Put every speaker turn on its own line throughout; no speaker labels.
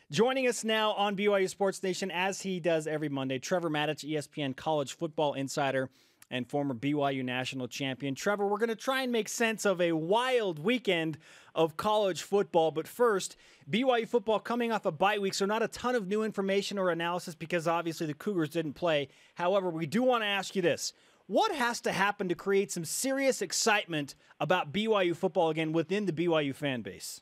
Joining us now on BYU Sports Nation, as he does every Monday, Trevor Matich, ESPN college football insider and former BYU national champion. Trevor, we're going to try and make sense of a wild weekend of college football. But first, BYU football coming off a bye week, so not a ton of new information or analysis because obviously the Cougars didn't play. However, we do want to ask you this. What has to happen to create some serious excitement about BYU football again within the BYU fan base?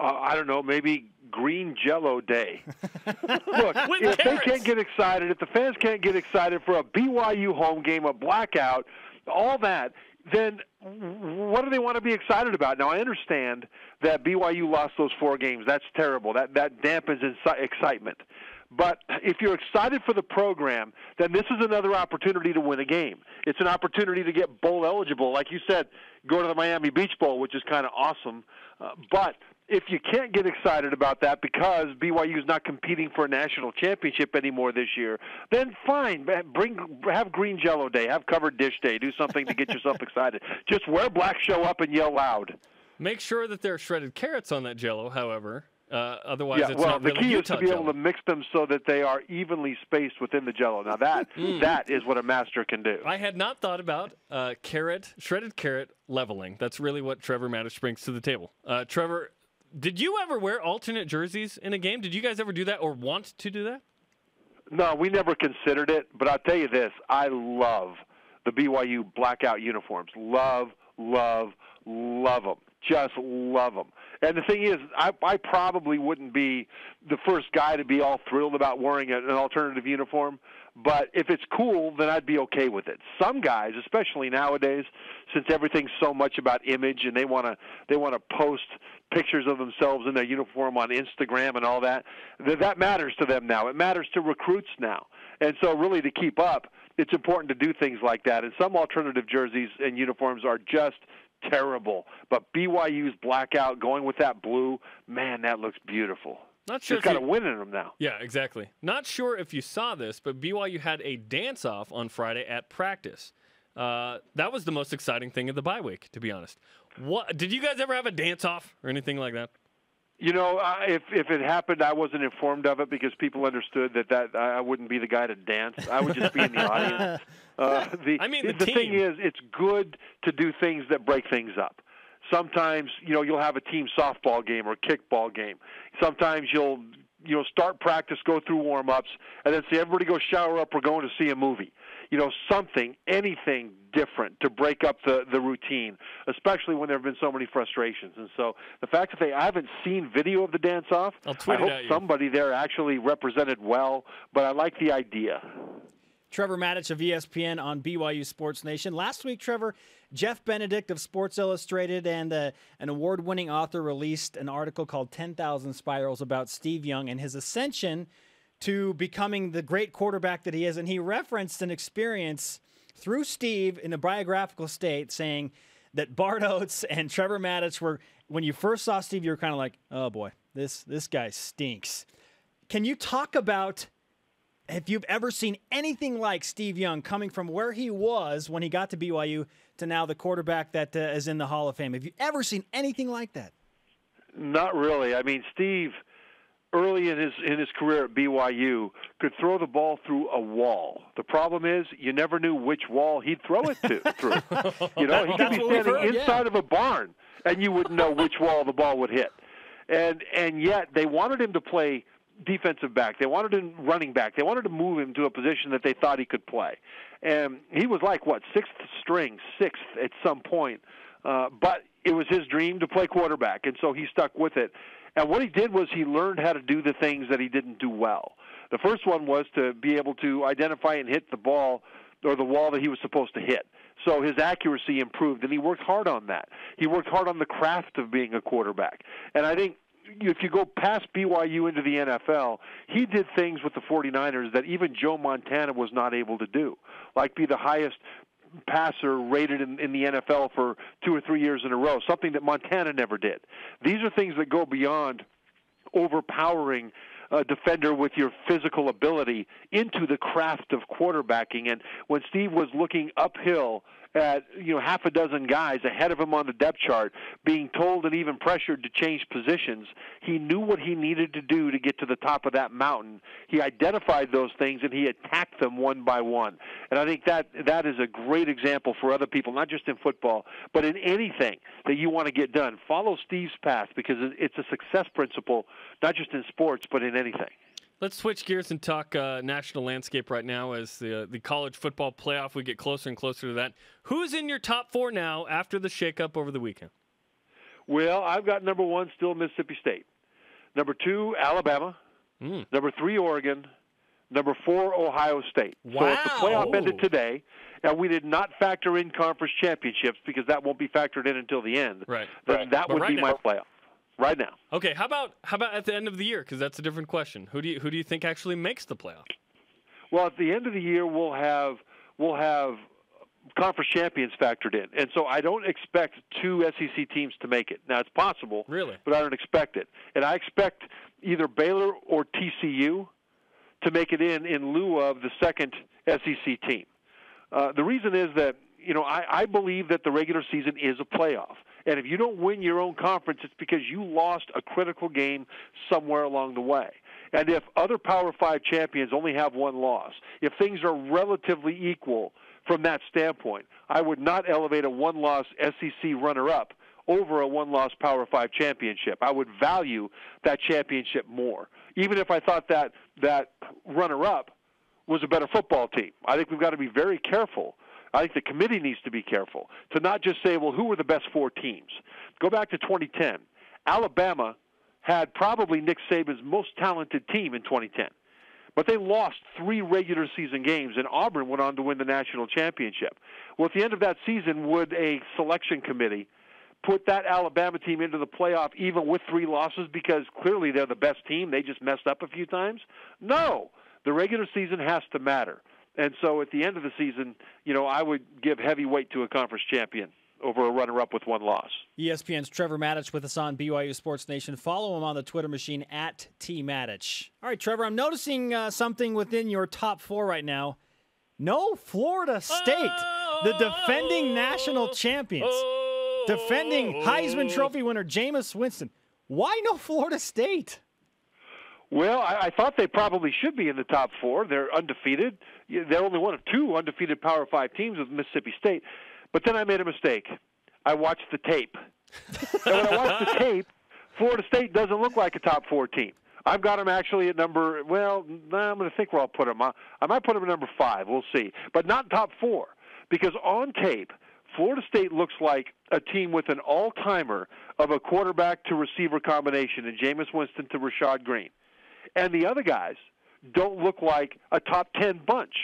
I don't know, maybe green Jello day. Look, if they can't get excited, if the fans can't get excited for a BYU home game, a blackout, all that, then what do they want to be excited about? Now, I understand that BYU lost those 4 games. That's terrible. That dampens excitement. But if you're excited for the program, then this is another opportunity to win a game. It's an opportunity to get bowl eligible. Like you said, go to the Miami Beach Bowl, which is kind of awesome. But if you can't get excited about that because BYU is not competing for a national championship anymore this year, then fine. Have green Jello day. Have covered dish day. Do something to get yourself excited. Just wear black, show up, and yell loud.
Make sure that there are shredded carrots on that Jello, however. Otherwise, it's not really
the key
Utah
is to be
Jello.
able to mix them so that they are evenly spaced within the Jello. Now that is what a master can do.
I had not thought about shredded carrot leveling. That's really what Trevor Matich brings to the table. Trevor, did you ever wear alternate jerseys in a game? Did you guys ever do that or want to do that?
No, we never considered it. But I'll tell you this: I love the BYU blackout uniforms. Love them. Just love them. And the thing is, I probably wouldn't be the first guy to be all thrilled about wearing an alternative uniform. But if it's cool, then I'd be okay with it. Some guys, especially nowadays, since everything's so much about image and they want to post pictures of themselves in their uniform on Instagram and all that, that matters to them now. It matters to recruits now. And so really to keep up, it's important to do things like that. And some alternative jerseys and uniforms are just terrible. But BYU's blackout, going with that blue, man, that looks beautiful.
Not sure.
It's got a win in them now.
Yeah, exactly. Not sure if you saw this, but BYU had a dance-off on Friday at practice. That was the most exciting thing of the bye week, to be honest. What did you guys ever have a dance-off or anything like that?
You know, if it happened, I wasn't informed of it because people understood that I wouldn't be the guy to dance. I would just be in the audience. The thing is, it's good to do things that break things up. Sometimes, you'll have a team softball game or kickball game. Sometimes you'll start practice, go through warm-ups, and then say, everybody go shower up, we're going to see a movie. Anything different to break up the routine, especially when there have been so many frustrations. And so the fact that I haven't seen video of the dance-off, I hope somebody there actually represented well, but I like the idea.
Trevor Matich of ESPN on BYU Sports Nation. Last week, Trevor, Jeff Benedict of Sports Illustrated and an award-winning author released an article called 10,000 Spirals about Steve Young and his ascension to becoming the great quarterback that he is. And he referenced an experience through Steve in a biographical state saying that Bart Oates and Trevor Matich were, when you first saw Steve, you were kind of like, oh boy, this guy stinks. Can you talk about if you've ever seen anything like Steve Young coming from where he was when he got to BYU to now the quarterback that is in the Hall of Fame? Have you ever seen anything like that?
Not really. I mean, Steve, early in his career at BYU, could throw the ball through a wall. The problem is you never knew which wall he'd throw it through. He could be standing inside of a barn, and you wouldn't know which wall the ball would hit. And yet they wanted him to play defensive back. They wanted him running back. They wanted to move him to a position that they thought he could play. And he was like, sixth at some point. But it was his dream to play quarterback, and so he stuck with it. And what he did was he learned how to do the things that he didn't do well. The first one was to be able to identify and hit the ball or the wall that he was supposed to hit. So his accuracy improved, and he worked hard on that. He worked hard on the craft of being a quarterback. And I think if you go past BYU into the NFL, he did things with the 49ers that even Joe Montana was not able to do, like be the highest passer rated in the NFL for 2 or 3 years in a row, something that Montana never did. These are things that go beyond overpowering a defender with your physical ability into the craft of quarterbacking. And when Steve was looking uphill at half a dozen guys ahead of him on the depth chart, being told and even pressured to change positions. He knew what he needed to do to get to the top of that mountain. He identified those things and he attacked them one by one. And I think that is a great example for other people, not just in football, but in anything that you want to get done. Follow Steve's path, because it's a success principle, not just in sports, but in anything.
Let's switch gears and talk national landscape right now as the college football playoff. We get closer and closer to that. Who's in your top 4 now after the shakeup over the weekend?
Well, I've got number 1 still Mississippi State. Number 2, Alabama. Number 3, Oregon. Number 4, Ohio State.
Wow.
So if the playoff ended today, and we did not factor in conference championships because that won't be factored in until the end,
right.
then that would be my playoff. Right now.
Okay, how about at the end of the year? Because that's a different question. Who do you think actually makes the playoff?
Well, at the end of the year, we'll have conference champions factored in, and so I don't expect 2 SEC teams to make it. Now it's possible,
really,
but I don't expect it. And I expect either Baylor or TCU to make it in lieu of the second SEC team. The reason is that I believe that the regular season is a playoff. And if you don't win your own conference, it's because you lost a critical game somewhere along the way. And if other Power 5 champions only have 1 loss, if things are relatively equal from that standpoint, I would not elevate a 1-loss SEC runner-up over a 1-loss Power 5 championship. I would value that championship more, even if I thought that runner-up was a better football team. I think we've got to be very careful. I think the committee needs to be careful to not just say, well, who were the best 4 teams? Go back to 2010. Alabama had probably Nick Saban's most talented team in 2010. But they lost 3 regular season games, and Auburn went on to win the national championship. Well, at the end of that season, would a selection committee put that Alabama team into the playoff even with 3 losses because clearly they're the best team, they just messed up a few times? No. The regular season has to matter. And so at the end of the season, I would give heavy weight to a conference champion over a runner-up with 1 loss.
ESPN's Trevor Matich with us on BYU Sports Nation. Follow him on the Twitter machine at @TMatich. All right, Trevor, I'm noticing something within your top 4 right now. No Florida State, the defending national champions, defending Heisman Trophy winner Jameis Winston. Why no Florida State?
Well, I thought they probably should be in the top 4. They're undefeated. They're only one of 2 undefeated Power 5 teams with Mississippi State. But then I made a mistake. I watched the tape. And when I watched the tape, Florida State doesn't look like a top 4 team. I've got them actually at I'm going to think where I'll put them. I might put them at number 5. We'll see. But not top 4. Because on tape, Florida State looks like a team with an all-timer of a quarterback to receiver combination in Jameis Winston to Rashad Green. And the other guys don't look like a top 10 bunch.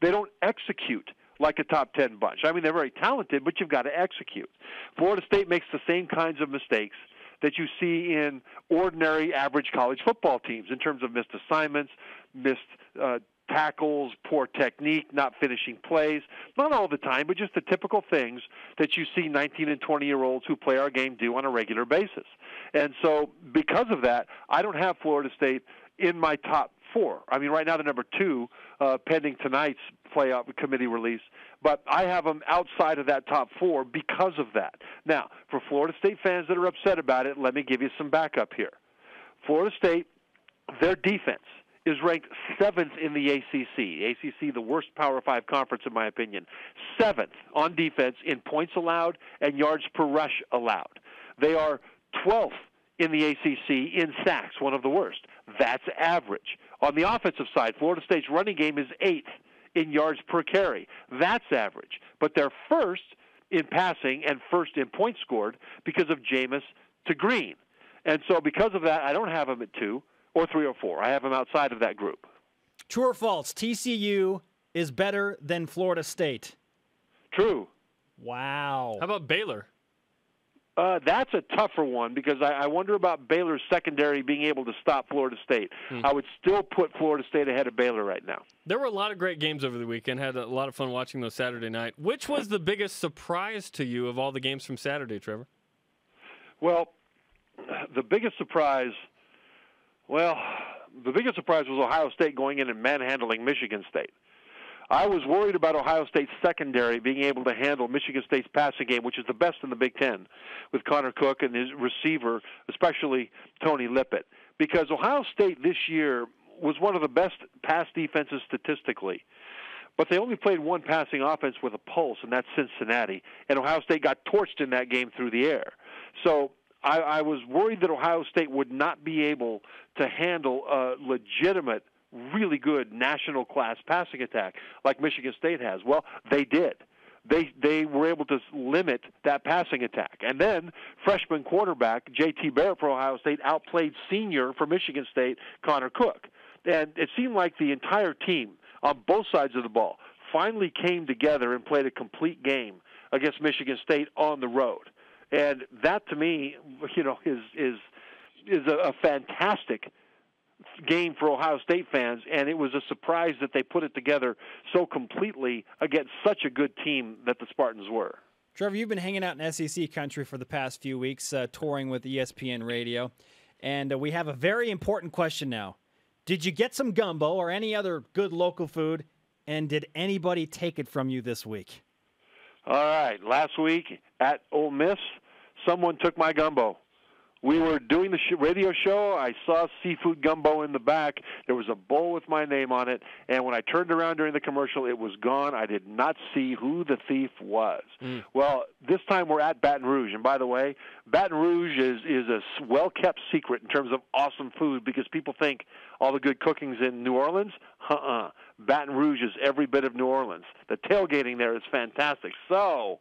They don't execute like a top 10 bunch. I mean, they're very talented, but you've got to execute. Florida State makes the same kinds of mistakes that you see in ordinary average college football teams in terms of missed assignments, missed tackles, poor technique, not finishing plays. Not all the time, but just the typical things that you see 19 and 20-year-olds who play our game do on a regular basis. And so because of that, I don't have Florida State in my top 4. I mean, right now they're number 2, pending tonight's playoff committee release. But I have them outside of that top 4 because of that. Now, for Florida State fans that are upset about it, let me give you some backup here. Florida State, their defense is ranked 7th in the ACC. The ACC, the worst Power 5 conference in my opinion. 7th on defense in points allowed and yards per rush allowed. They are 12th in the ACC in sacks, one of the worst. That's average. On the offensive side, Florida State's running game is 8th in yards per carry. That's average. But they're first in passing and first in points scored because of Jameis to Green. And so because of that, I don't have them at 2 or 3 or 4. I have them outside of that group.
True or false, TCU is better than Florida State?
True.
Wow.
How about Baylor?
That's a tougher one because I wonder about Baylor's secondary being able to stop Florida State. I would still put Florida State ahead of Baylor right now.
There were a lot of great games over the weekend. Had a lot of fun watching those Saturday night. Which was the biggest surprise to you of all the games from Saturday, Trevor?
Well, the biggest surprise was Ohio State going in and manhandling Michigan State. I was worried about Ohio State's secondary being able to handle Michigan State's passing game, which is the best in the Big Ten, with Connor Cook and his receiver, especially Tony Lippett. Because Ohio State this year was one of the best pass defenses statistically. But they only played one passing offense with a pulse, and that's Cincinnati. And Ohio State got torched in that game through the air. So I was worried that Ohio State would not be able to handle a legitimate, really good national-class passing attack like Michigan State has. Well, they did. They were able to limit that passing attack. And then freshman quarterback J.T. Barrett for Ohio State outplayed senior for Michigan State, Connor Cook. And it seemed like the entire team on both sides of the ball finally came together and played a complete game against Michigan State on the road. And that, to me, is a fantastic game for Ohio State fans, and it was a surprise that they put it together so completely against such a good team that the Spartans were.
Trevor, you've been hanging out in SEC country for the past few weeks, touring with ESPN Radio, and we have a very important question now. Did you get some gumbo or any other good local food, and did anybody take it from you this week?
All right. Last week at Ole Miss, someone took my gumbo. We were doing the radio show. I saw seafood gumbo in the back. There was a bowl with my name on it. And when I turned around during the commercial, it was gone. I did not see who the thief was. Well, this time we're at Baton Rouge. And by the way, Baton Rouge is a well-kept secret in terms of awesome food because people think all the good cooking's in New Orleans. Baton Rouge is every bit of New Orleans. The tailgating there is fantastic. So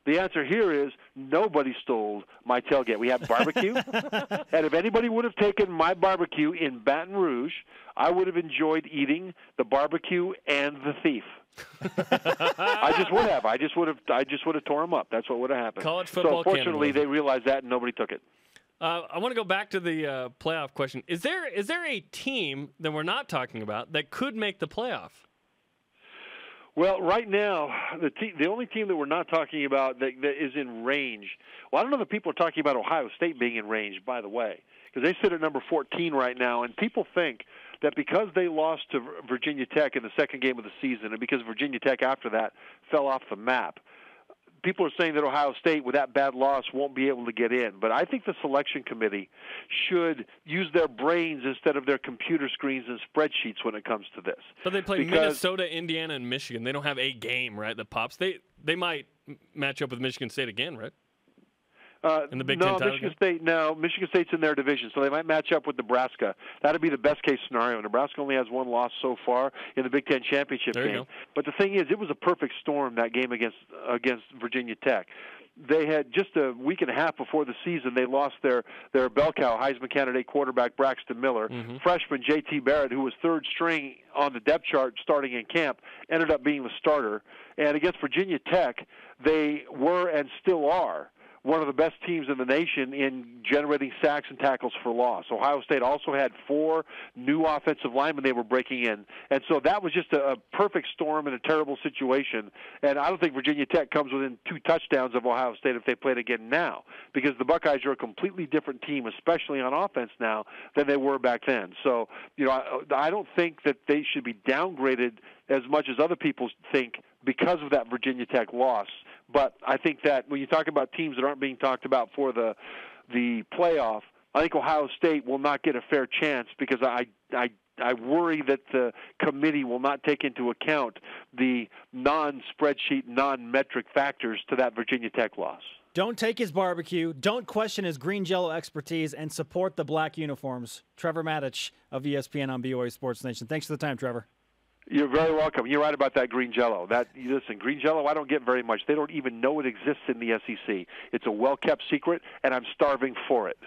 the answer here is nobody stole my tailgate. We have barbecue, and if anybody would have taken my barbecue in Baton Rouge, I would have enjoyed eating the barbecue and the thief. I just would have. I just would have tore them up. That's what would have happened.
College football.
So fortunately, they realized that, and nobody took it.
I want to go back to the playoff question. Is there a team that we're not talking about that could make the playoff?
Well, right now, the only team that we're not talking about that is in range. Well, I don't know that people are talking about Ohio State being in range, by the way, because they sit at number 14 right now, and people think that because they lost to Virginia Tech in the second game of the season, and because Virginia Tech after that fell off the map, people are saying that Ohio State, with that bad loss, won't be able to get in. But I think the selection committee should use their brains instead of their computer screens and spreadsheets when it comes to this.
But they play Minnesota, Indiana, and Michigan. They don't have a game, right, that pops. They might match up with Michigan State again, right? In the Big Ten title game?
Michigan State's in their division, so they might match up with Nebraska. That would be the best-case scenario. Nebraska only has one loss so far in the Big Ten championship game. But the thing is, it was a perfect storm, that game against Virginia Tech. They had just a week and a half before the season, they lost their bell cow, Heisman candidate quarterback Braxton Miller. Freshman J.T. Barrett, who was third string on the depth chart starting in camp, ended up being the starter. And against Virginia Tech, they were and still are one of the best teams in the nation in generating sacks and tackles for loss. Ohio State also had 4 new offensive linemen they were breaking in. And so that was just a perfect storm in a terrible situation. And I don't think Virginia Tech comes within 2 touchdowns of Ohio State if they played again now, because the Buckeyes are a completely different team, especially on offense now, than they were back then. So, I don't think that they should be downgraded as much as other people think because of that Virginia Tech loss. But I think that when you talk about teams that aren't being talked about for the playoff, I think Ohio State will not get a fair chance because I worry that the committee will not take into account the non-spreadsheet, non-metric factors to that Virginia Tech loss.
Don't take his barbecue, don't question his green Jello expertise, and support the black uniforms. Trevor Matich of ESPN on BYU Sports Nation. Thanks for the time, Trevor.
You're very welcome. You're right about that green Jello. Listen, green Jello, I don't get very much. They don't even know it exists in the SEC. It's a well-kept secret, and I'm starving for it.